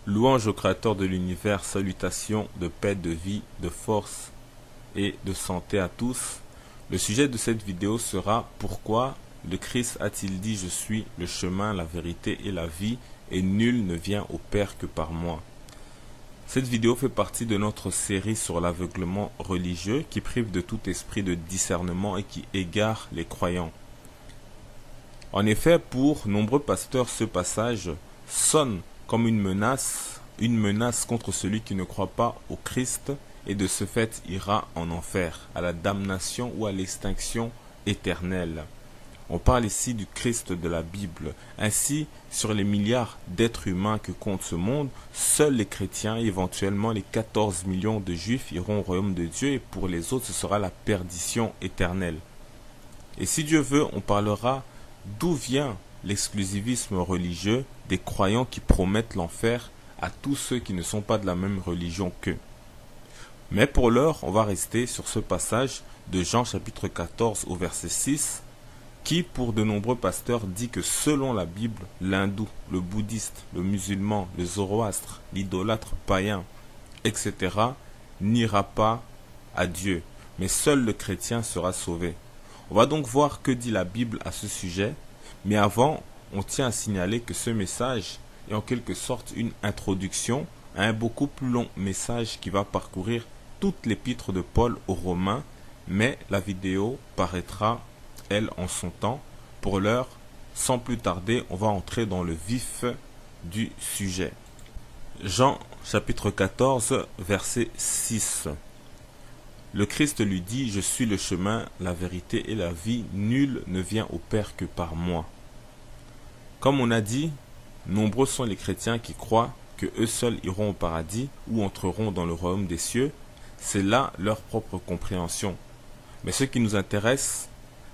Louange au Créateur de l'univers, salutations de paix, de vie, de force et de santé à tous. Le sujet de cette vidéo sera pourquoi le Christ a-t-il dit je suis le chemin, la vérité et la vie et nul ne vient au Père que par moi. Cette vidéo fait partie de notre série sur l'aveuglement religieux qui prive de tout esprit de discernement et qui égare les croyants. En effet, pour nombreux pasteurs, ce passage sonne comme une menace contre celui qui ne croit pas au Christ et de ce fait ira en enfer, à la damnation ou à l'extinction éternelle. On parle ici du Christ de la Bible. Ainsi, sur les milliards d'êtres humains que compte ce monde, seuls les chrétiens et éventuellement les 14 millions de juifs iront au royaume de Dieu et pour les autres ce sera la perdition éternelle. Et si Dieu veut, on parlera d'où vient l'exclusivisme religieux des croyants qui promettent l'enfer à tous ceux qui ne sont pas de la même religion qu'eux. Mais pour l'heure, on va rester sur ce passage de Jean chapitre 14 au verset 6 qui, pour de nombreux pasteurs, dit que selon la Bible, l'hindou, le bouddhiste, le musulman, le zoroastre, l'idolâtre païen, etc. n'ira pas à Dieu, mais seul le chrétien sera sauvé. On va donc voir que dit la Bible à ce sujet, mais avant, on tient à signaler que ce message est en quelque sorte une introduction à un beaucoup plus long message qui va parcourir toute l'épître de Paul aux Romains, mais la vidéo paraîtra, elle, en son temps. Pour l'heure, sans plus tarder, on va entrer dans le vif du sujet. Jean chapitre 14, verset 6. Le Christ lui dit, je suis le chemin, la vérité et la vie, nul ne vient au Père que par moi. Comme on a dit, nombreux sont les chrétiens qui croient que eux seuls iront au paradis ou entreront dans le royaume des cieux. C'est là leur propre compréhension. Mais ce qui nous intéresse,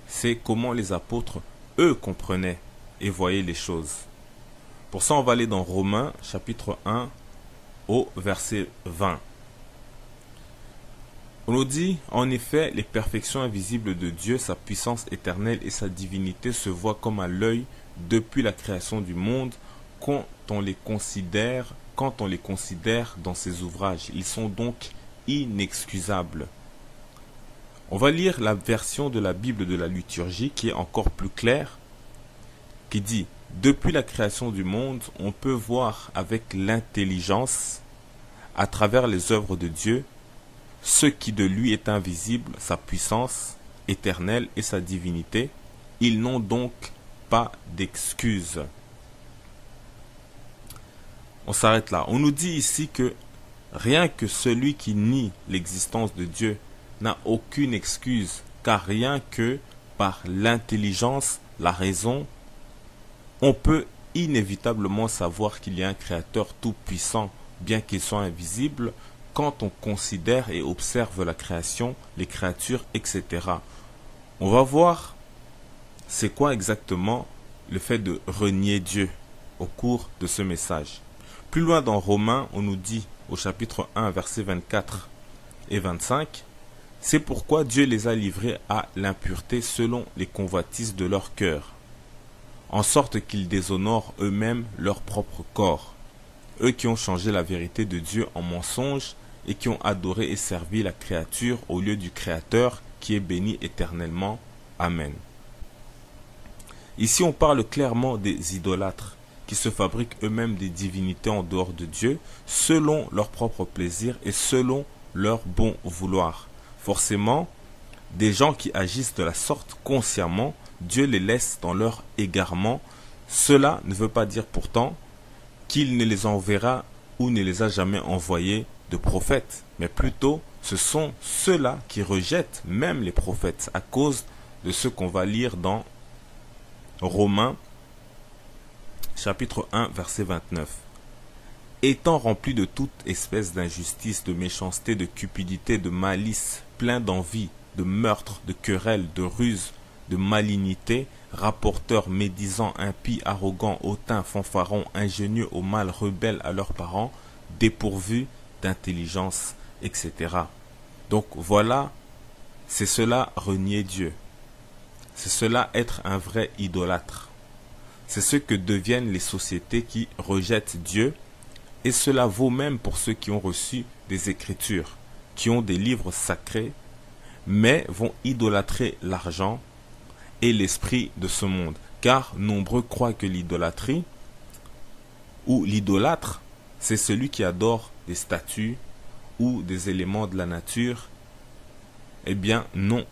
c'est comment les apôtres, eux, comprenaient et voyaient les choses. Pour ça, on va aller dans Romains, chapitre 1, au verset 20. On nous dit, en effet, les perfections invisibles de Dieu, sa puissance éternelle et sa divinité se voient comme à l'œil depuis la création du monde, quand on les considère dans ses ouvrages. Ils sont donc inexcusables. On va lire la version de la Bible de la liturgie qui est encore plus claire, qui dit « Depuis la création du monde, on peut voir avec l'intelligence, à travers les œuvres de Dieu, ce qui de lui est invisible, sa puissance éternelle et sa divinité. Ils n'ont donc pas d'excuses. » On s'arrête là. On nous dit ici que rien que celui qui nie l'existence de Dieu n'a aucune excuse, car rien que par l'intelligence, la raison, on peut inévitablement savoir qu'il y a un créateur tout-puissant, bien qu'il soit invisible, quand on considère et observe la création, les créatures, etc. On va voir c'est quoi exactement le fait de renier Dieu au cours de ce message. Plus loin dans Romains, on nous dit au chapitre 1, versets 24 et 25, « C'est pourquoi Dieu les a livrés à l'impureté selon les convoitises de leur cœur, en sorte qu'ils déshonorent eux-mêmes leur propre corps, eux qui ont changé la vérité de Dieu en mensonge et qui ont adoré et servi la créature au lieu du Créateur qui est béni éternellement. Amen. » Ici, on parle clairement des idolâtres qui se fabriquent eux-mêmes des divinités en dehors de Dieu, selon leur propre plaisir et selon leur bon vouloir. Forcément, des gens qui agissent de la sorte consciemment, Dieu les laisse dans leur égarement. Cela ne veut pas dire pourtant qu'il ne les enverra ou ne les a jamais envoyés de prophètes, mais plutôt ce sont ceux-là qui rejettent même les prophètes à cause de ce qu'on va lire dans Romains chapitre 1 verset 29. Étant remplis de toute espèce d'injustice, de méchanceté, de cupidité, de malice, plein d'envie, de meurtre, de querelle, de ruse, de malignité, rapporteurs, médisants, impies, arrogants, hautains, fanfarons, ingénieux au mal, rebelles à leurs parents, dépourvus d'intelligence, etc. Donc voilà, c'est cela renier Dieu. C'est cela être un vrai idolâtre. C'est ce que deviennent les sociétés qui rejettent Dieu Et cela vaut même pour ceux qui ont reçu des Écritures, qui ont des livres sacrés, mais vont idolâtrer l'argent et l'esprit de ce monde. Car nombreux croient que l'idolâtrie, ou l'idolâtre, c'est celui qui adore des statues ou des éléments de la nature. Eh bien non,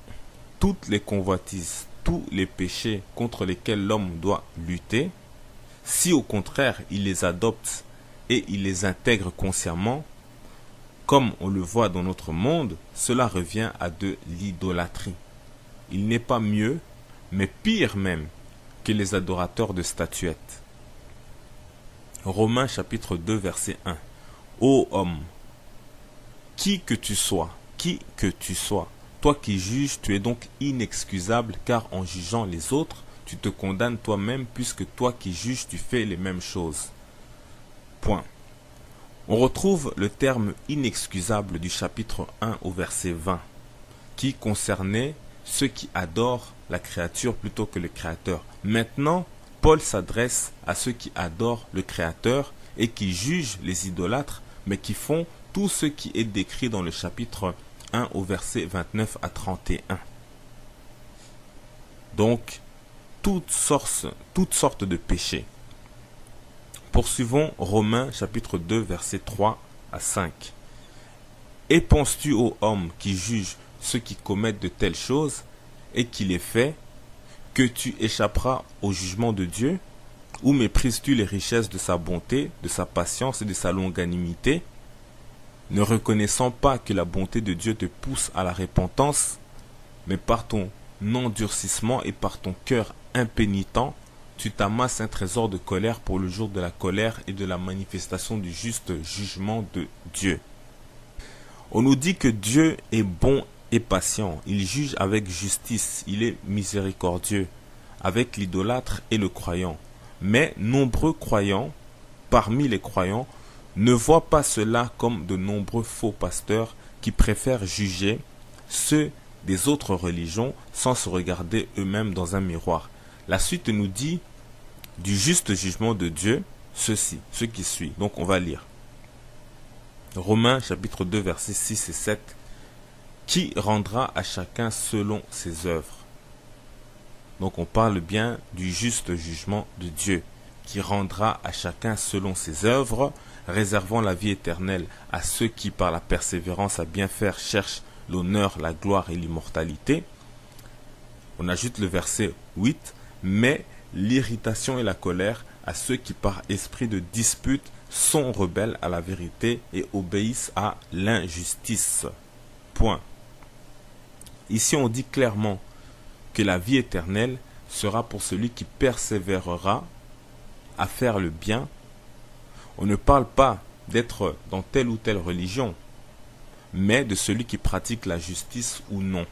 toutes les convoitises, tous les péchés contre lesquels l'homme doit lutter, si au contraire il les adopte et il les intègre consciemment, comme on le voit dans notre monde, cela revient à de l'idolâtrie. Il n'est pas mieux, mais pire même, que les adorateurs de statuettes. Romains chapitre 2 verset 1. Ô homme, qui que tu sois, toi qui juges, tu es donc inexcusable, car en jugeant les autres, tu te condamnes toi-même, puisque toi qui juges, tu fais les mêmes choses. Point. On retrouve le terme inexcusable du chapitre 1 au verset 20, qui concernait ceux qui adorent la créature plutôt que le Créateur. Maintenant, Paul s'adresse à ceux qui adorent le Créateur et qui jugent les idolâtres, mais qui font tout ce qui est décrit dans le chapitre 1 au verset 29 à 31. Donc, toutes sortes de péchés. Poursuivons Romains chapitre 2 verset 3 à 5. Et penses-tu aux hommes qui jugent ceux qui commettent de telles choses et qui les fait, que tu échapperas au jugement de Dieu? Ou méprises-tu les richesses de sa bonté, de sa patience et de sa longanimité, ne reconnaissant pas que la bonté de Dieu te pousse à la repentance, mais par ton endurcissement et par ton cœur impénitent, tu t'amasses un trésor de colère pour le jour de la colère et de la manifestation du juste jugement de Dieu. On nous dit que Dieu est bon et patient, il juge avec justice, il est miséricordieux avec l'idolâtre et le croyant. Mais nombreux croyants, parmi les croyants, ne voient pas cela comme de nombreux faux pasteurs qui préfèrent juger ceux des autres religions sans se regarder eux-mêmes dans un miroir. La suite nous dit du juste jugement de Dieu, ce qui suit. Donc on va lire. Romains chapitre 2 versets 6 et 7. Qui rendra à chacun selon ses œuvres. Donc on parle bien du juste jugement de Dieu, qui rendra à chacun selon ses œuvres, réservant la vie éternelle à ceux qui par la persévérance à bien faire cherchent l'honneur, la gloire et l'immortalité. On ajoute le verset 8, mais l'irritation et la colère à ceux qui par esprit de dispute sont rebelles à la vérité et obéissent à l'injustice. Point. Ici on dit clairement que la vie éternelle sera pour celui qui persévérera à faire le bien. On ne parle pas d'être dans telle ou telle religion, mais de celui qui pratique la justice ou non.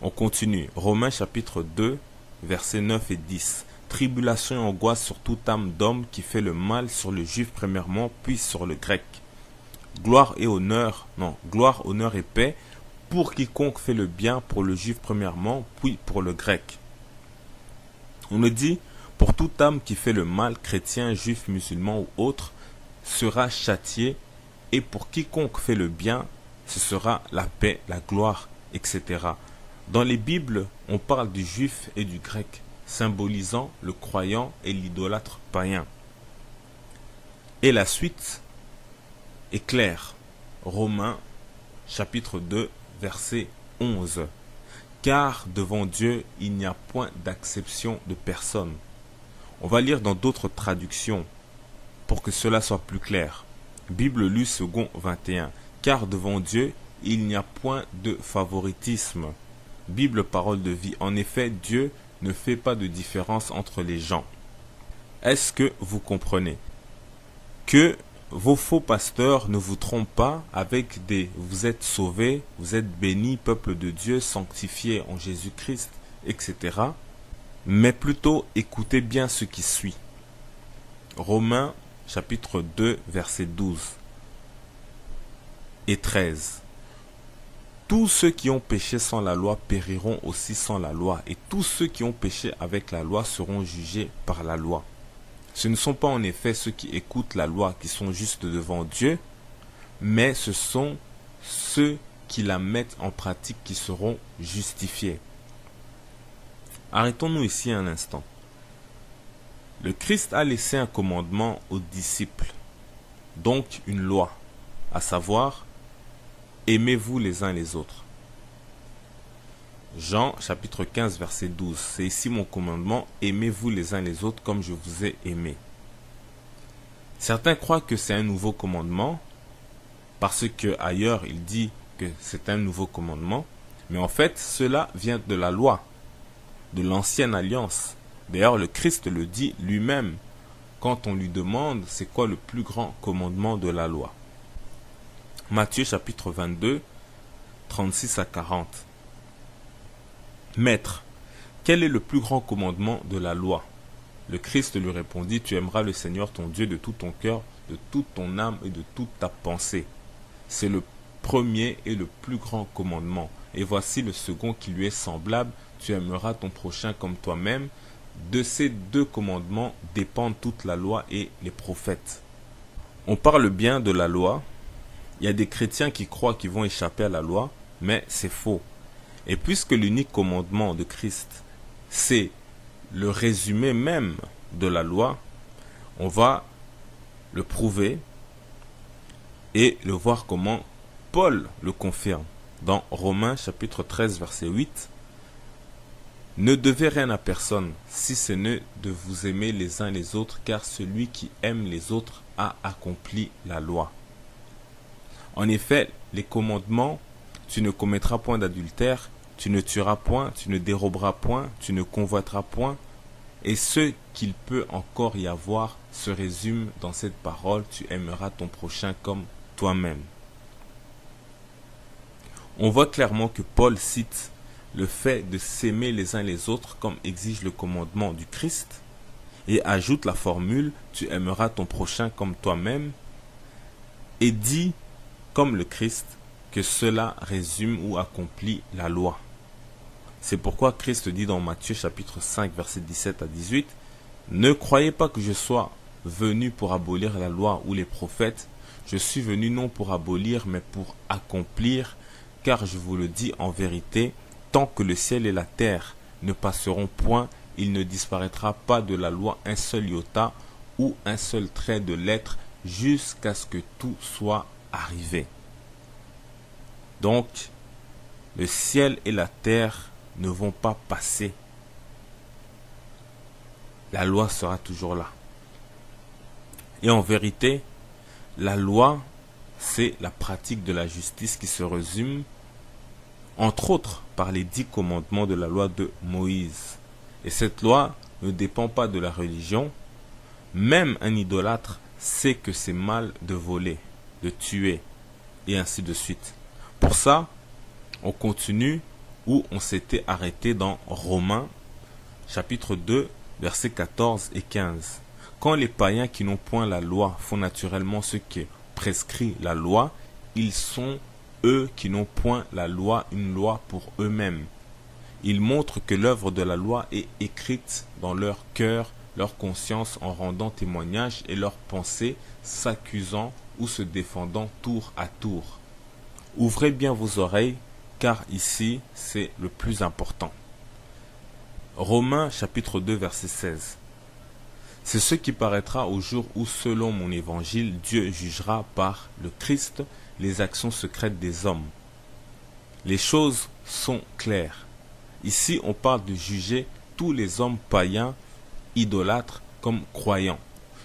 On continue. Romains chapitre 2, versets 9 et 10. Tribulation et angoisse sur toute âme d'homme qui fait le mal, sur le juif premièrement, puis sur le grec. Gloire, honneur et paix pour quiconque fait le bien, pour le juif premièrement, puis pour le grec. On nous dit, pour toute âme qui fait le mal, chrétien, juif, musulman ou autre, sera châtié, et pour quiconque fait le bien, ce sera la paix, la gloire, etc. Dans les Bibles, on parle du juif et du grec, symbolisant le croyant et l'idolâtre païen. Et la suite est claire. Romains chapitre 2, verset 11. Car devant Dieu, il n'y a point d'acception de personne. On va lire dans d'autres traductions pour que cela soit plus clair. Bible lue second 21. Car devant Dieu, il n'y a point de favoritisme. Bible parole de vie. En effet, Dieu ne fait pas de différence entre les gens. Est-ce que vous comprenez que vos faux pasteurs ne vous trompent pas avec des « vous êtes sauvés, vous êtes bénis, peuple de Dieu, sanctifié en Jésus-Christ », etc. Mais plutôt écoutez bien ce qui suit. Romains chapitre 2 verset 12 et 13. Tous ceux qui ont péché sans la loi périront aussi sans la loi, et tous ceux qui ont péché avec la loi seront jugés par la loi. Ce ne sont pas en effet ceux qui écoutent la loi qui sont justes devant Dieu, mais ce sont ceux qui la mettent en pratique qui seront justifiés. Arrêtons-nous ici un instant. Le Christ a laissé un commandement aux disciples, donc une loi, à savoir, aimez-vous les uns les autres. Jean chapitre 15 verset 12, c'est ici mon commandement, aimez-vous les uns les autres comme je vous ai aimé. Certains croient que c'est un nouveau commandement, parce que ailleurs il dit que c'est un nouveau commandement, mais en fait cela vient de la loi, de l'ancienne alliance. D'ailleurs le Christ le dit lui-même quand on lui demande c'est quoi le plus grand commandement de la loi. Matthieu chapitre 22, 36 à 40. Maître, quel est le plus grand commandement de la loi? Le Christ lui répondit, tu aimeras le Seigneur ton Dieu de tout ton cœur, de toute ton âme et de toute ta pensée. C'est le premier et le plus grand commandement. Et voici le second qui lui est semblable, tu aimeras ton prochain comme toi-même. De ces deux commandements dépendent toute la loi et les prophètes. On parle bien de la loi. Il y a des chrétiens qui croient qu'ils vont échapper à la loi, mais c'est faux. Et puisque l'unique commandement de Christ, c'est le résumé même de la loi, on va le prouver et le voir comment Paul le confirme. Dans Romains chapitre 13 verset 8, « Ne devez rien à personne, si ce n'est de vous aimer les uns les autres, car celui qui aime les autres a accompli la loi. » En effet, les commandements, tu ne commettras point d'adultère, tu ne tueras point, tu ne déroberas point, tu ne convoiteras point, et ce qu'il peut encore y avoir se résume dans cette parole, tu aimeras ton prochain comme toi-même. On voit clairement que Paul cite le fait de s'aimer les uns les autres comme exige le commandement du Christ, et ajoute la formule, tu aimeras ton prochain comme toi-même, et dit, comme le Christ, que cela résume ou accomplit la loi. C'est pourquoi Christ dit dans Matthieu chapitre 5 verset 17 à 18, « Ne croyez pas que je sois venu pour abolir la loi ou les prophètes, je suis venu non pour abolir mais pour accomplir, car je vous le dis en vérité, tant que le ciel et la terre ne passeront point, il ne disparaîtra pas de la loi un seul iota ou un seul trait de lettre jusqu'à ce que tout soit arrivé. » Donc, le ciel et la terre ne vont pas passer. La loi sera toujours là. Et en vérité, la loi, c'est la pratique de la justice qui se résume, entre autres, par les 10 commandements de la loi de Moïse. Et cette loi ne dépend pas de la religion. Même un idolâtre sait que c'est mal de voler, de tuer, et ainsi de suite. Pour ça, on continue où on s'était arrêté dans Romains, chapitre 2, versets 14 et 15. Quand les païens qui n'ont point la loi font naturellement ce que prescrit la loi, ils sont, eux qui n'ont point la loi, une loi pour eux-mêmes. Ils montrent que l'œuvre de la loi est écrite dans leur cœur, leur conscience en rendant témoignage et leurs pensées s'accusant ou se défendant tour à tour. Ouvrez bien vos oreilles, car ici, c'est le plus important. Romains chapitre 2 verset 16. C'est ce qui paraîtra au jour où, selon mon évangile, Dieu jugera par le Christ les actions secrètes des hommes. Les choses sont claires. Ici, on parle de juger tous les hommes païens, idolâtres comme croyants,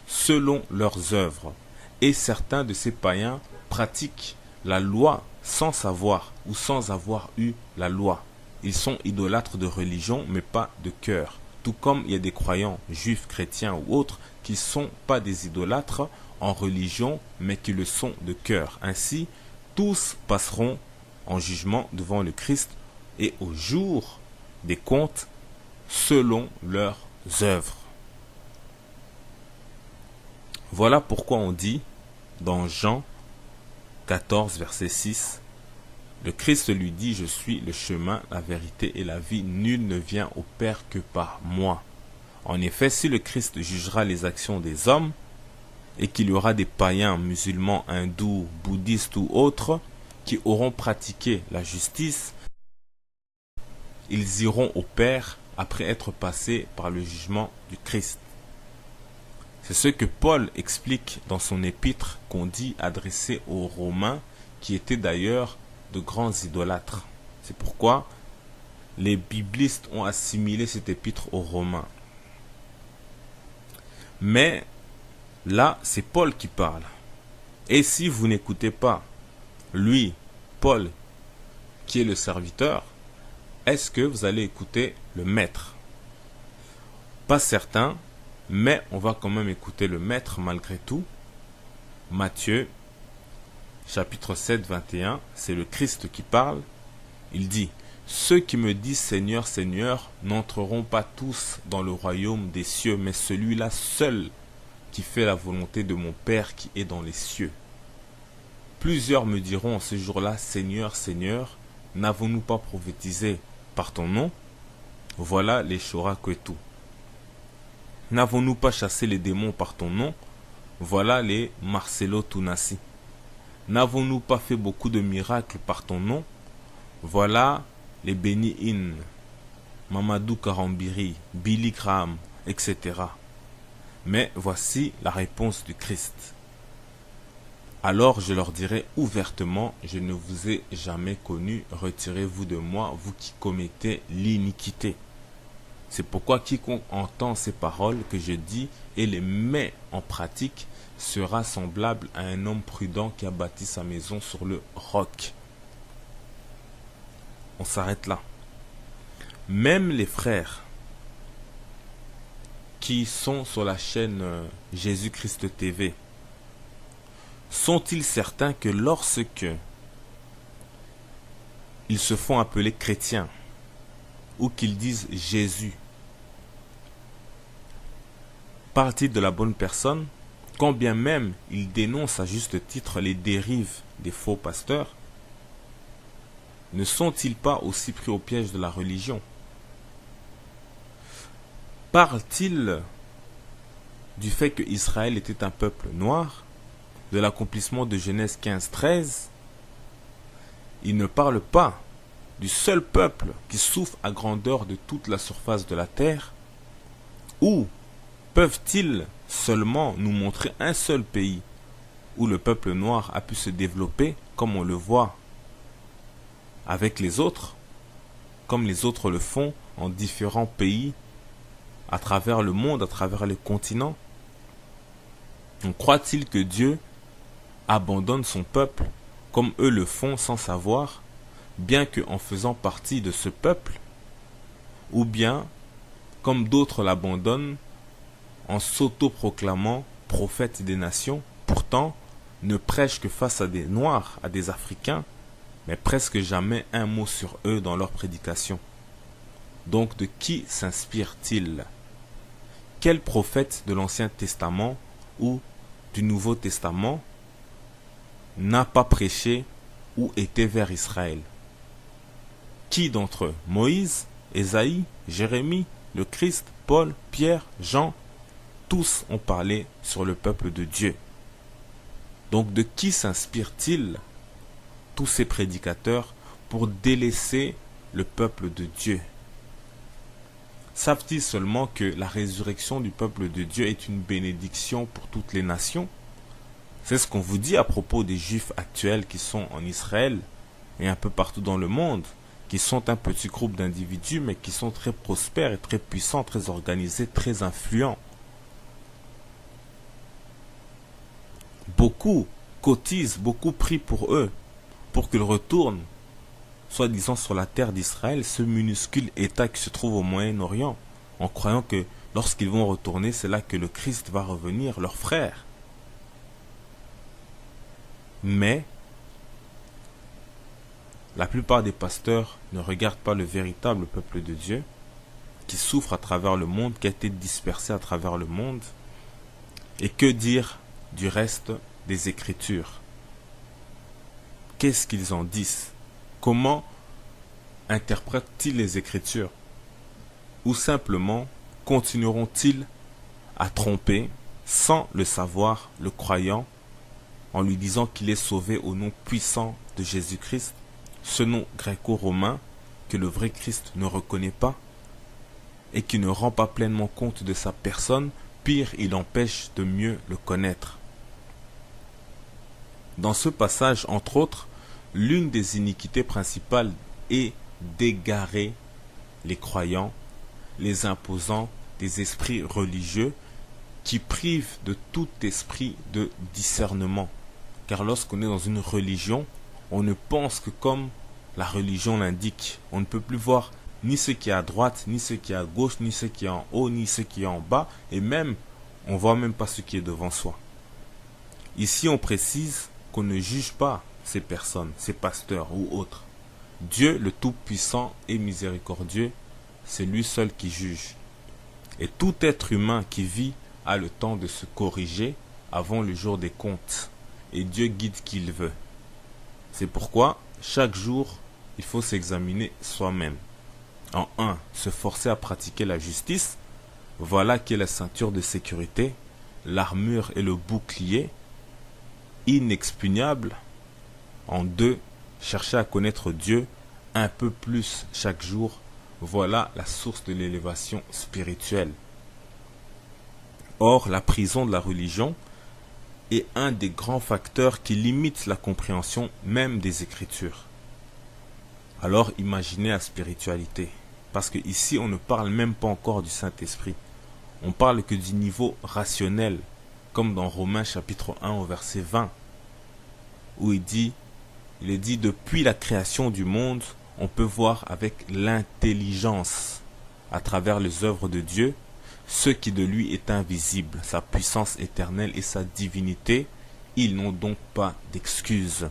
selon leurs œuvres. Et certains de ces païens pratiquent la loi sans savoir ou sans avoir eu la loi. Ils sont idolâtres de religion mais pas de cœur. Tout comme il y a des croyants juifs, chrétiens ou autres qui ne sont pas des idolâtres en religion mais qui le sont de cœur. Ainsi, tous passeront en jugement devant le Christ et au jour des comptes selon leurs œuvres. Voilà pourquoi on dit dans Jean 14, verset 6, le Christ lui dit, je suis le chemin, la vérité et la vie, nul ne vient au Père que par moi. En effet, si le Christ jugera les actions des hommes, et qu'il y aura des païens, musulmans, hindous, bouddhistes ou autres, qui auront pratiqué la justice, ils iront au Père après être passés par le jugement du Christ. C'est ce que Paul explique dans son épître qu'on dit adressé aux Romains, qui étaient d'ailleurs de grands idolâtres. C'est pourquoi les biblistes ont assimilé cet épître aux Romains. Mais là, c'est Paul qui parle. Et si vous n'écoutez pas lui, Paul, qui est le serviteur, est-ce que vous allez écouter le maître? Pas certain, mais on va quand même écouter le maître malgré tout. Matthieu, chapitre 7, 21, c'est le Christ qui parle. Il dit, « Ceux qui me disent Seigneur, Seigneur, n'entreront pas tous dans le royaume des cieux, mais celui-là seul qui fait la volonté de mon Père qui est dans les cieux. Plusieurs me diront en ce jour-là, Seigneur, Seigneur, n'avons-nous pas prophétisé par ton nom? Voilà les Shoraketu. N'avons-nous pas chassé les démons par ton nom? Voilà les Marcelo Tunasi. N'avons-nous pas fait beaucoup de miracles par ton nom? Voilà les Beni In, Mamadou Karambiri, Billy Graham, etc. Mais voici la réponse du Christ. Alors je leur dirai ouvertement, je ne vous ai jamais connu, retirez-vous de moi, vous qui commettez l'iniquité. C'est pourquoi quiconque entend ces paroles que je dis et les met en pratique sera semblable à un homme prudent qui a bâti sa maison sur le roc. On s'arrête là. Même les frères qui sont sur la chaîne Jésus-Christ TV, sont-ils certains que lorsque ils se font appeler chrétiens ou qu'ils disent Jésus, parle-t-il de la bonne personne, quand bien même ils dénoncent à juste titre les dérives des faux pasteurs? Ne sont-ils pas aussi pris au piège de la religion? Parle-t-il du fait que Israël était un peuple noir, de l'accomplissement de Genèse 15-13? Il ne parle pas du seul peuple qui souffre à grandeur de toute la surface de la terre? Ou peuvent-ils seulement nous montrer un seul pays où le peuple noir a pu se développer comme on le voit avec les autres, comme les autres le font en différents pays à travers le monde, à travers les continents? On croit-il que Dieu abandonne son peuple comme eux le font sans savoir, bien qu'en faisant partie de ce peuple, ou bien comme d'autres l'abandonnent en s'auto-proclamant prophète des nations, pourtant ne prêchent que face à des Noirs, à des Africains, mais presque jamais un mot sur eux dans leur prédication. Donc de qui s'inspire-t-il? Quel prophète de l'Ancien Testament ou du Nouveau Testament n'a pas prêché ou été vers Israël? Qui d'entre eux? Moïse, Ésaïe, Jérémie, le Christ, Paul, Pierre, Jean, tous ont parlé sur le peuple de Dieu. Donc de qui s'inspirent-ils tous ces prédicateurs pour délaisser le peuple de Dieu? Savent-ils seulement que la résurrection du peuple de Dieu est une bénédiction pour toutes les nations? C'est ce qu'on vous dit à propos des Juifs actuels qui sont en Israël et un peu partout dans le monde, qui sont un petit groupe d'individus mais qui sont très prospères et très puissants, très organisés, très influents. Beaucoup cotisent, beaucoup prient pour eux, pour qu'ils retournent, soi-disant sur la terre d'Israël, ce minuscule État qui se trouve au Moyen-Orient, en croyant que lorsqu'ils vont retourner, c'est là que le Christ va revenir, leur frère. Mais la plupart des pasteurs ne regardent pas le véritable peuple de Dieu, qui souffre à travers le monde, qui a été dispersé à travers le monde. Et que dire du reste des Écritures? Qu'est-ce qu'ils en disent? Comment interprètent-ils les Écritures? Ou simplement continueront-ils à tromper, sans le savoir, le croyant, en lui disant qu'il est sauvé au nom puissant de Jésus-Christ, ce nom gréco-romain que le vrai Christ ne reconnaît pas et qui ne rend pas pleinement compte de sa personne, pire, il empêche de mieux le connaître. Dans ce passage, entre autres, l'une des iniquités principales est d'égarer les croyants, les imposant des esprits religieux qui privent de tout esprit de discernement. Car lorsqu'on est dans une religion, on ne pense que comme la religion l'indique. On ne peut plus voir ni ce qui est à droite, ni ce qui est à gauche, ni ce qui est en haut, ni ce qui est en bas, et même, on ne voit même pas ce qui est devant soi. Ici, on précise qu'on ne juge pas ces personnes, ces pasteurs ou autres. Dieu, le Tout-Puissant et Miséricordieux, c'est lui seul qui juge. Et tout être humain qui vit a le temps de se corriger avant le jour des comptes. Et Dieu guide qui il veut. C'est pourquoi, chaque jour, il faut s'examiner soi-même. En 1, se forcer à pratiquer la justice. Voilà qui est la ceinture de sécurité, l'armure et le bouclier, inexpugnable. En 2, chercher à connaître Dieu un peu plus chaque jour. Voilà la source de l'élévation spirituelle. Or, la prison de la religion est un des grands facteurs qui limite la compréhension même des Écritures. Alors, imaginez la spiritualité. Parce que ici, on ne parle même pas encore du Saint-Esprit. On parle que du niveau rationnel, comme dans Romains chapitre 1 au verset 20, où il est dit, depuis la création du monde, on peut voir avec l'intelligence, à travers les œuvres de Dieu, ce qui de lui est invisible, sa puissance éternelle et sa divinité. Ils n'ont donc pas d'excuses.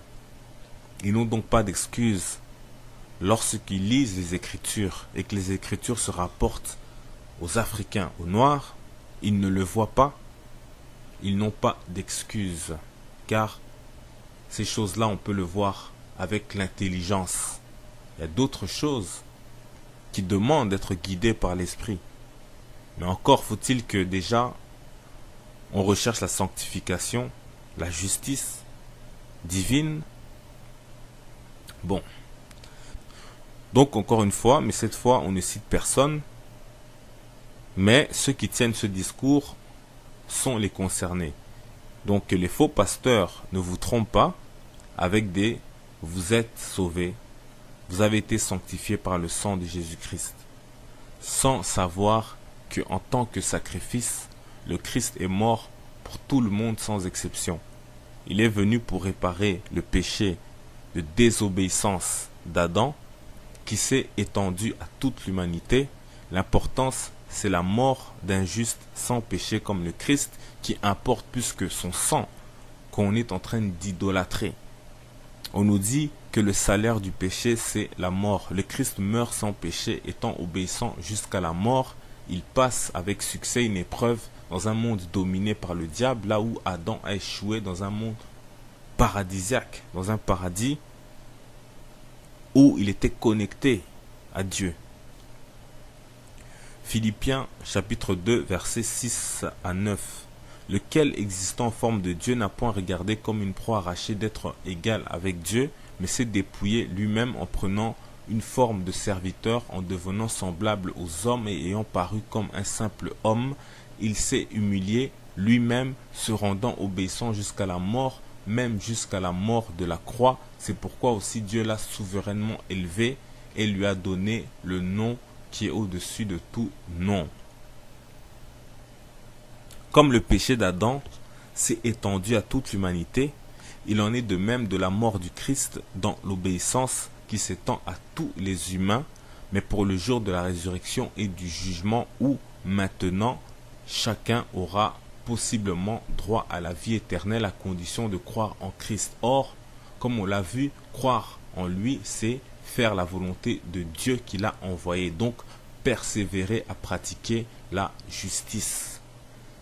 Ils n'ont donc pas d'excuses lorsqu'ils lisent les Écritures et que les Écritures se rapportent aux Africains, aux Noirs, ils ne le voient pas. Ils n'ont pas d'excuses, car ces choses-là, on peut le voir avec l'intelligence. Il y a d'autres choses qui demandent d'être guidées par l'Esprit. Mais encore faut-il que déjà, on recherche la sanctification, la justice divine. Bon. Donc encore une fois, mais cette fois, on ne cite personne. Mais ceux qui tiennent ce discours sont les concernés. Donc que les faux pasteurs ne vous trompent pas avec des « vous êtes sauvés ». Vous avez été sanctifiés par le sang de Jésus-Christ, sans savoir que en tant que sacrifice, le Christ est mort pour tout le monde sans exception. Il est venu pour réparer le péché de désobéissance d'Adam qui s'est étendu à toute l'humanité. L'importance, c'est la mort d'un juste sans péché comme le Christ qui importe plus que son sang qu'on est en train d'idolâtrer. On nous dit que le salaire du péché, c'est la mort. Le Christ meurt sans péché, étant obéissant jusqu'à la mort. Il passe avec succès une épreuve dans un monde dominé par le diable, là où Adam a échoué dans un monde paradisiaque, dans un paradis où il était connecté à Dieu. Philippiens chapitre 2, versets 6 à 9. Lequel, existant en forme de Dieu, n'a point regardé comme une proie arrachée d'être égal avec Dieu, mais s'est dépouillé lui-même en prenant une forme de serviteur, en devenant semblable aux hommes et ayant paru comme un simple homme, il s'est humilié lui-même, se rendant obéissant jusqu'à la mort, même jusqu'à la mort de la croix. C'est pourquoi aussi Dieu l'a souverainement élevé et lui a donné le nom qui est au-dessus de tout nom. Comme le péché d'Adam s'est étendu à toute l'humanité, il en est de même de la mort du Christ dans l'obéissance qui s'étend à tous les humains, mais pour le jour de la résurrection et du jugement où, maintenant, chacun aura possiblement droit à la vie éternelle à condition de croire en Christ. Or, comme on l'a vu, croire en lui, c'est faire la volonté de Dieu qui l'a envoyé, donc persévérer à pratiquer la justice.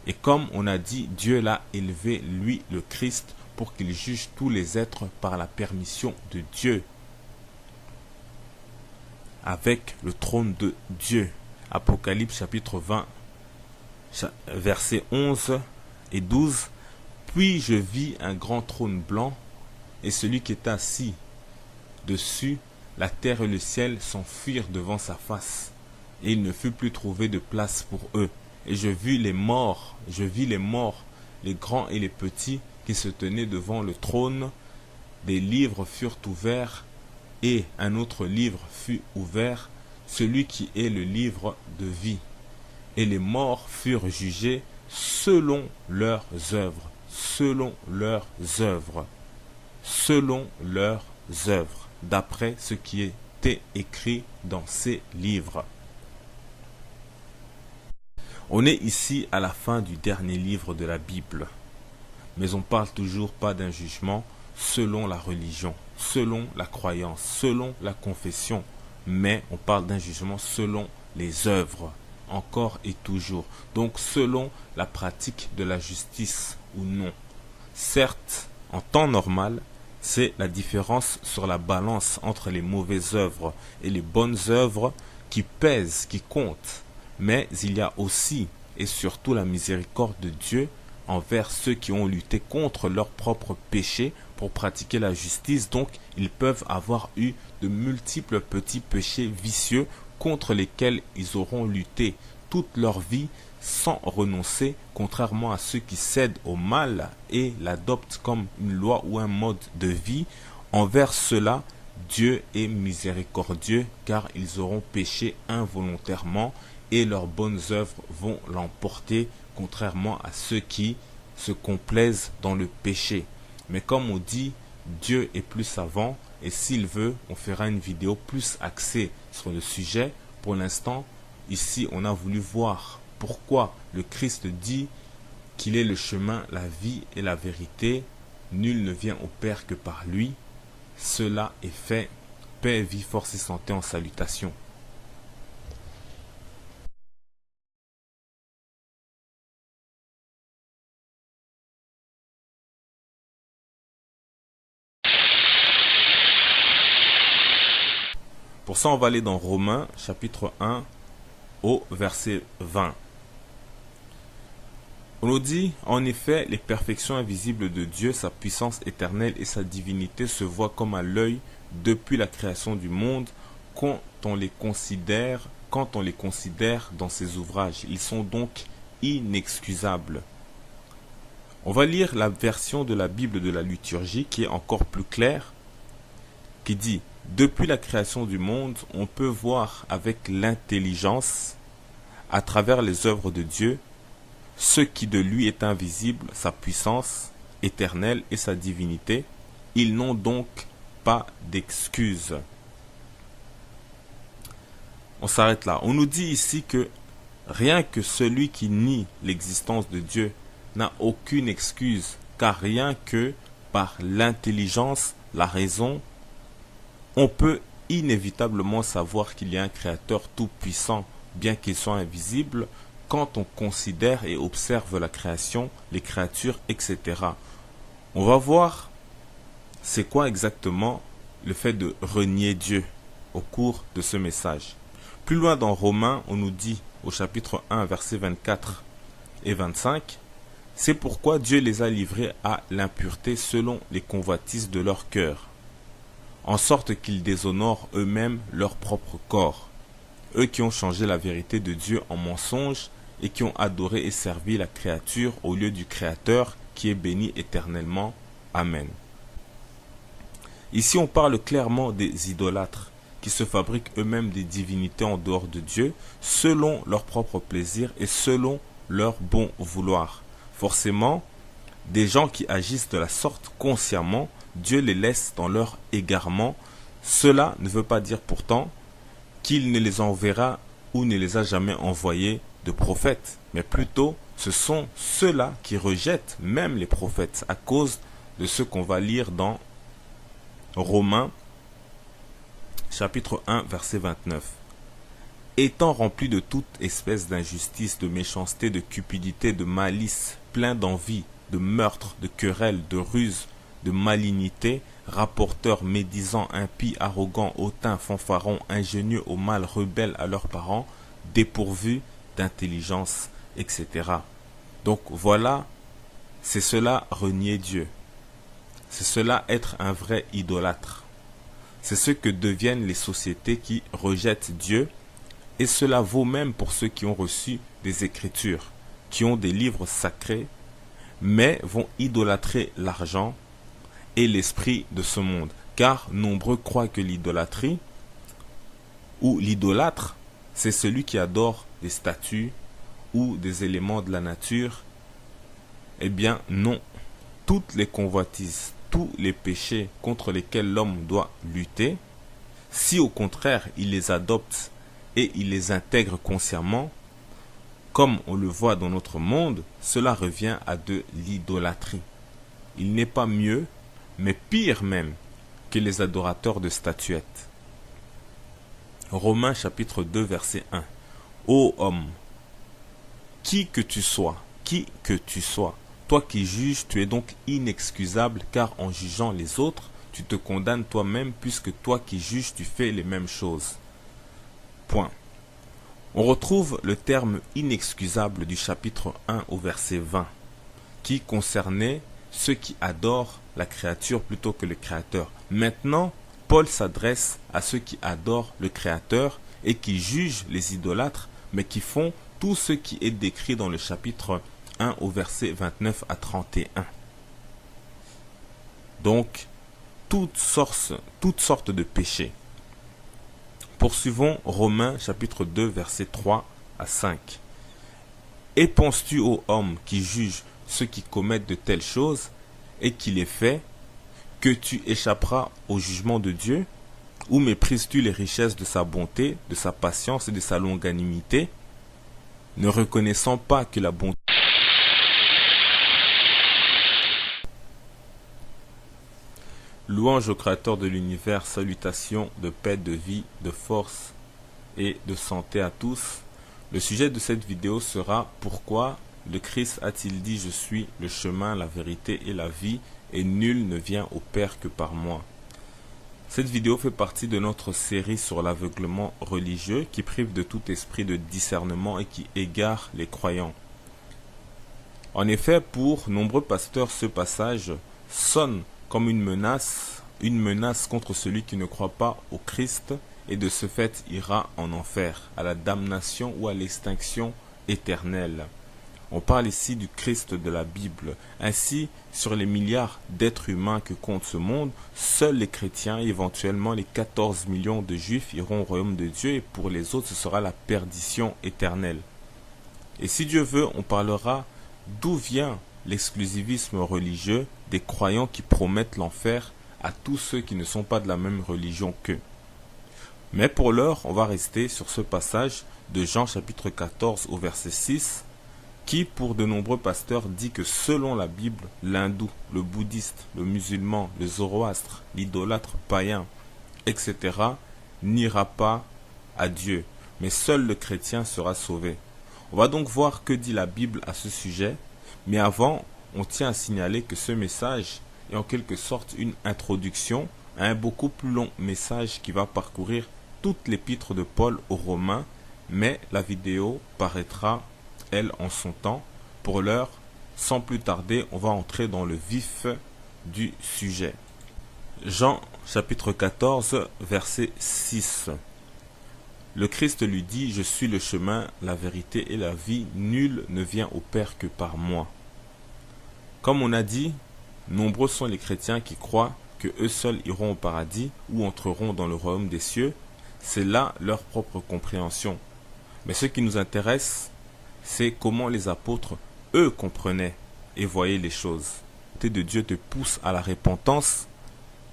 Et comme on a dit, Dieu l'a élevé, lui, le Christ, pour qu'il juge tous les êtres par la permission de Dieu, avec le trône de Dieu. Apocalypse chapitre 20, versets 11 et 12. Puis je vis un grand trône blanc, et celui qui était assis dessus, la terre et le ciel s'enfuirent devant sa face, et il ne fut plus trouvé de place pour eux. Et je vis les morts, les grands et les petits, qui se tenaient devant le trône. Des livres furent ouverts, et un autre livre fut ouvert, celui qui est le livre de vie. Et les morts furent jugés selon leurs œuvres, selon leurs œuvres, selon leurs œuvres, d'après ce qui était écrit dans ces livres. On est ici à la fin du dernier livre de la Bible, mais on parle toujours pas d'un jugement selon la religion, selon la croyance, selon la confession, mais on parle d'un jugement selon les œuvres, encore et toujours, donc selon la pratique de la justice ou non. Certes, en temps normal, c'est la différence sur la balance entre les mauvaises œuvres et les bonnes œuvres qui pèse, qui compte. Mais il y a aussi et surtout la miséricorde de Dieu envers ceux qui ont lutté contre leurs propres péchés pour pratiquer la justice. Donc, ils peuvent avoir eu de multiples petits péchés vicieux contre lesquels ils auront lutté toute leur vie sans renoncer, contrairement à ceux qui cèdent au mal et l'adoptent comme une loi ou un mode de vie. Envers ceux-là, Dieu est miséricordieux car ils auront péché involontairement et leurs bonnes œuvres vont l'emporter, contrairement à ceux qui se complaisent dans le péché. Mais comme on dit, Dieu est plus savant et s'il veut, on fera une vidéo plus axée sur le sujet. Pour l'instant, ici, on a voulu voir pourquoi le Christ dit qu'il est le chemin, la vie et la vérité. Nul ne vient au Père que par lui. Cela est fait. Paix, vie, force et santé en salutation. Pour ça, on va aller dans Romains, chapitre 1, au verset 20. On nous dit, en effet, les perfections invisibles de Dieu, sa puissance éternelle et sa divinité se voient comme à l'œil depuis la création du monde, quand on les considère dans ses ouvrages. Ils sont donc inexcusables. On va lire la version de la Bible de la liturgie qui est encore plus claire, qui dit: depuis la création du monde, on peut voir avec l'intelligence, à travers les œuvres de Dieu, ce qui de lui est invisible, sa puissance éternelle et sa divinité. Ils n'ont donc pas d'excuses. On s'arrête là. On nous dit ici que rien que celui qui nie l'existence de Dieu n'a aucune excuse, car rien que par l'intelligence, la raison, on peut inévitablement savoir qu'il y a un créateur tout-puissant, bien qu'il soit invisible, quand on considère et observe la création, les créatures, etc. On va voir c'est quoi exactement le fait de renier Dieu au cours de ce message. Plus loin dans Romains, on nous dit au chapitre 1, versets 24 et 25, « C'est pourquoi Dieu les a livrés à l'impureté selon les convoitises de leur cœur, en sorte qu'ils déshonorent eux-mêmes leur propre corps, eux qui ont changé la vérité de Dieu en mensonge et qui ont adoré et servi la créature au lieu du Créateur qui est béni éternellement. Amen. » Ici, on parle clairement des idolâtres qui se fabriquent eux-mêmes des divinités en dehors de Dieu, selon leur propre plaisir et selon leur bon vouloir. Forcément, des gens qui agissent de la sorte consciemment, Dieu les laisse dans leur égarement. Cela ne veut pas dire pourtant qu'il ne les enverra ou ne les a jamais envoyés de prophètes, mais plutôt ce sont ceux-là qui rejettent même les prophètes à cause de ce qu'on va lire dans Romains chapitre 1 verset 29. Étant remplis de toute espèce d'injustice, de méchanceté, de cupidité, de malice, plein d'envie, de meurtre, de querelle, de ruse, de malignité, rapporteurs, médisants, impies, arrogants, hautains, fanfarons, ingénieux au mal, rebelles à leurs parents, dépourvus d'intelligence. etc. Donc voilà, c'est cela renier Dieu. C'est cela être un vrai idolâtre. C'est ce que deviennent les sociétés qui rejettent Dieu, et cela vaut même pour ceux qui ont reçu des Écritures, qui ont des livres sacrés, mais vont idolâtrer l'argent et l'esprit de ce monde. Car nombreux croient que l'idolâtrie, ou l'idolâtre, c'est celui qui adore des statues ou des éléments de la nature. Eh bien non, toutes les convoitises, tous les péchés contre lesquels l'homme doit lutter, si au contraire il les adopte et il les intègre consciemment, comme on le voit dans notre monde, cela revient à de l'idolâtrie. Il n'est pas mieux, mais pire même, que les adorateurs de statuettes. Romains chapitre 2 verset 1. Ô homme, qui que tu sois, toi qui juges, tu es donc inexcusable, car en jugeant les autres, tu te condamnes toi-même, puisque toi qui juges, tu fais les mêmes choses. Point. On retrouve le terme inexcusable du chapitre 1 au verset 20, qui concernait ceux qui adorent la créature plutôt que le Créateur. Maintenant, Paul s'adresse à ceux qui adorent le Créateur et qui jugent les idolâtres, mais qui font tout ce qui est décrit dans le chapitre 1 au verset 29 à 31. Donc, toutes sortes de péchés. Poursuivons Romains chapitre 2 verset 3 à 5. Et penses-tu aux hommes qui jugent ceux qui commettent de telles choses et qui les fait, que tu échapperas au jugement de Dieu? Ou méprises-tu les richesses de sa bonté, de sa patience et de sa longanimité, ne reconnaissant pas que la bonté Louange au Créateur de l'univers, salutations de paix, de vie, de force et de santé à tous. Le sujet de cette vidéo sera pourquoi le Christ a-t-il dit je suis le chemin, la vérité et la vie et nul ne vient au Père que par moi. Cette vidéo fait partie de notre série sur l'aveuglement religieux qui prive de tout esprit de discernement et qui égare les croyants. En effet, pour nombreux pasteurs, ce passage sonne comme une menace contre celui qui ne croit pas au Christ et de ce fait ira en enfer, à la damnation ou à l'extinction éternelle. On parle ici du Christ de la Bible. Ainsi, sur les milliards d'êtres humains que compte ce monde, seuls les chrétiens et éventuellement les 14 millions de juifs iront au royaume de Dieu et pour les autres ce sera la perdition éternelle. Et si Dieu veut, on parlera d'où vient l'exclusivisme religieux des croyants qui promettent l'enfer à tous ceux qui ne sont pas de la même religion qu'eux. Mais pour l'heure, on va rester sur ce passage de Jean chapitre 14 au verset 6 qui, pour de nombreux pasteurs, dit que selon la Bible, l'hindou, le bouddhiste, le musulman, le zoroastre, l'idolâtre païen, etc. n'ira pas à Dieu, mais seul le chrétien sera sauvé. On va donc voir que dit la Bible à ce sujet. Mais avant, on tient à signaler que ce message est en quelque sorte une introduction à un beaucoup plus long message qui va parcourir toute l'épître de Paul aux Romains, mais la vidéo paraîtra, elle, en son temps. Pour l'heure, sans plus tarder, on va entrer dans le vif du sujet. Jean chapitre 14, verset 6. Le Christ lui dit, je suis le chemin, la vérité et la vie, nul ne vient au Père que par moi. Comme on a dit, nombreux sont les chrétiens qui croient que eux seuls iront au paradis ou entreront dans le royaume des cieux. C'est là leur propre compréhension. Mais ce qui nous intéresse, c'est comment les apôtres, eux, comprenaient et voyaient les choses. La volonté de Dieu te pousse à la repentance,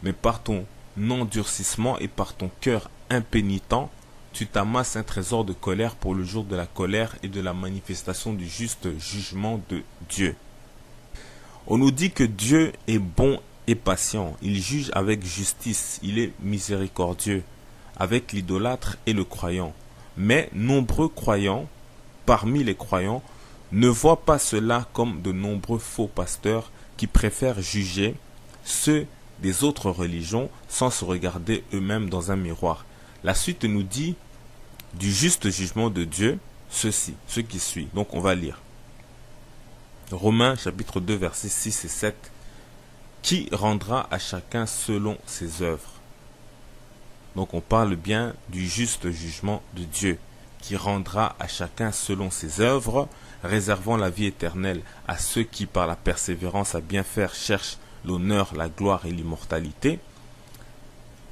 mais par ton endurcissement et par ton cœur impénitent, tu t'amasses un trésor de colère pour le jour de la colère et de la manifestation du juste jugement de Dieu. On nous dit que Dieu est bon et patient, il juge avec justice, il est miséricordieux avec l'idolâtre et le croyant. Mais nombreux croyants, parmi les croyants, ne voient pas cela comme de nombreux faux pasteurs qui préfèrent juger ceux des autres religions sans se regarder eux-mêmes dans un miroir. La suite nous dit du juste jugement de Dieu ceci, ce qui suit. Donc on va lire. Romains chapitre 2 versets 6 et 7. Qui rendra à chacun selon ses œuvres. Donc on parle bien du juste jugement de Dieu, qui rendra à chacun selon ses œuvres, réservant la vie éternelle à ceux qui par la persévérance à bien faire cherchent l'honneur, la gloire et l'immortalité.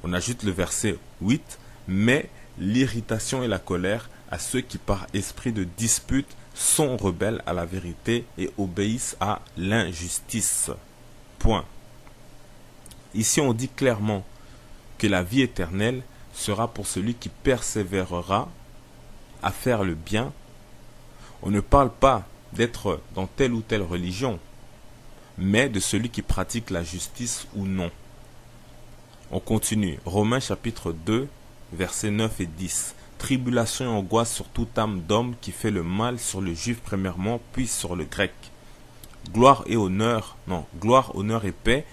On ajoute le verset 8, mais l'irritation et la colère à ceux qui par esprit de dispute sont rebelles à la vérité et obéissent à l'injustice. Point. Ici on dit clairement que la vie éternelle sera pour celui qui persévérera à faire le bien. On ne parle pas d'être dans telle ou telle religion, mais de celui qui pratique la justice ou non. On continue. Romains chapitre 2, versets 9 et 10. Tribulation et angoisse sur toute âme d'homme qui fait le mal, sur le juif premièrement, puis sur le grec. Gloire, honneur et paix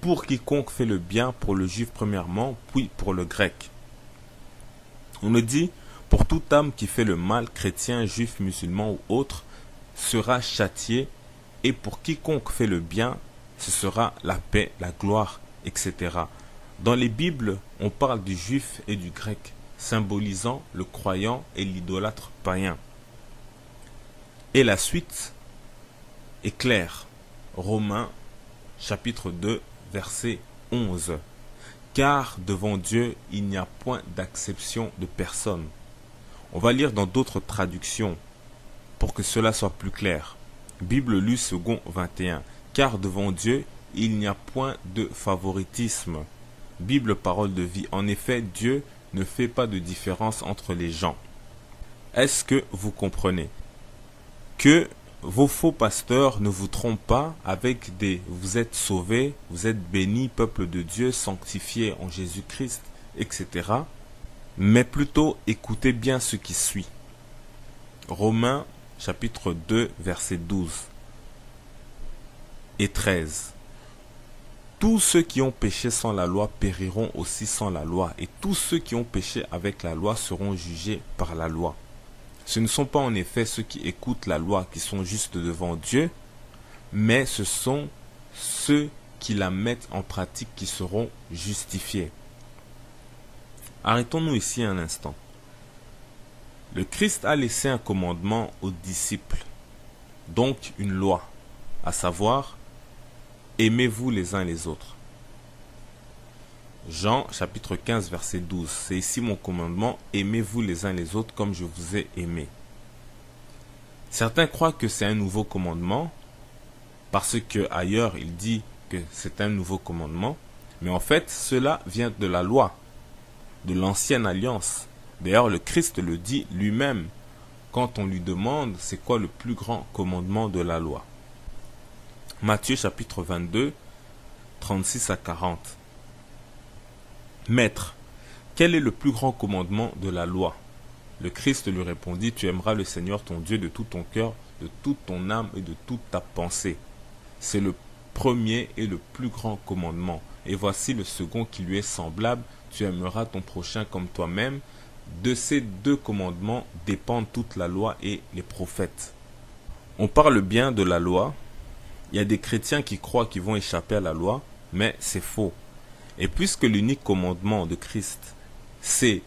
pour quiconque fait le bien, pour le juif premièrement, puis pour le grec. On nous dit, pour toute âme qui fait le mal, chrétien, juif, musulman ou autre, sera châtié, et pour quiconque fait le bien, ce sera la paix, la gloire, etc. Dans les Bibles, on parle du juif et du grec, symbolisant le croyant et l'idolâtre païen. Et la suite est claire. Romains chapitre 2, verset 11. Car devant Dieu, il n'y a point d'acception de personne. On va lire dans d'autres traductions pour que cela soit plus clair. Bible lue second 21. Car devant Dieu, il n'y a point de favoritisme. Bible parole de vie. En effet, Dieu ne fait pas de différence entre les gens. Est-ce que vous comprenez que vos faux pasteurs ne vous trompent pas avec des « vous êtes sauvés, vous êtes bénis, peuple de Dieu, sanctifié en Jésus-Christ », etc. Mais plutôt écoutez bien ce qui suit. Romains chapitre 2 verset 12 et 13. Tous ceux qui ont péché sans la loi périront aussi sans la loi, et tous ceux qui ont péché avec la loi seront jugés par la loi. Ce ne sont pas en effet ceux qui écoutent la loi qui sont justes devant Dieu, mais ce sont ceux qui la mettent en pratique qui seront justifiés. Arrêtons-nous ici un instant. Le Christ a laissé un commandement aux disciples, donc une loi, à savoir, aimez-vous les uns les autres. Jean chapitre 15 verset 12. C'est ici mon commandement, aimez-vous les uns les autres comme je vous ai aimé. Certains croient que c'est un nouveau commandement parce que ailleurs il dit que c'est un nouveau commandement, mais en fait cela vient de la loi, de l'ancienne alliance. D'ailleurs le Christ le dit lui-même quand on lui demande c'est quoi le plus grand commandement de la loi. Matthieu chapitre 22, 36 à 40. Maître, quel est le plus grand commandement de la loi? Le Christ lui répondit, tu aimeras le Seigneur ton Dieu de tout ton cœur, de toute ton âme et de toute ta pensée. C'est le premier et le plus grand commandement. Et voici le second qui lui est semblable, tu aimeras ton prochain comme toi-même. De ces deux commandements dépendent toute la loi et les prophètes. On parle bien de la loi. Il y a des chrétiens qui croient qu'ils vont échapper à la loi, mais c'est faux. Et puisque l'unique commandement de Christ, c'est